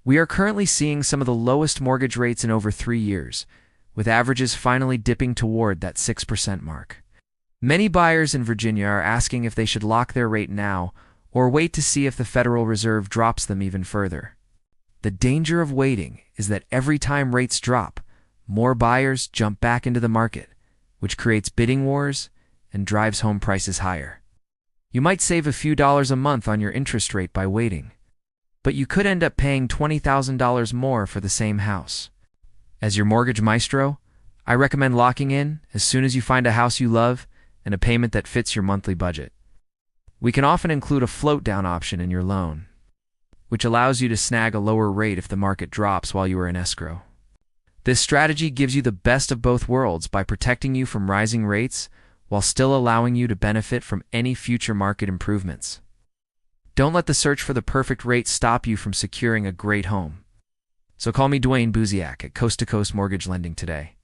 We are currently seeing some of the lowest mortgage rates in over 3 years, with averages finally dipping toward that 6% mark. Many buyers in Virginia are asking if they should lock their rate now or wait to see if the Federal Reserve drops them even further. The danger of waiting is that every time rates drop, more buyers jump back into the market, which creates bidding wars and drives home prices higher. You might save a few dollars a month on your interest rate by waiting, but you could end up paying $20,000 more for the same house. As your mortgage maestro, I recommend locking in as soon as you find a house you love and a payment that fits your monthly budget. We can often include a float-down option in your loan, which allows you to snag a lower rate if the market drops while you are in escrow. This strategy gives you the best of both worlds by protecting you from rising rates while still allowing you to benefit from any future market improvements. Don't let the search for the perfect rate stop you from securing a great home. So call me Duane Buziak at Coast to Coast Mortgage Lending today.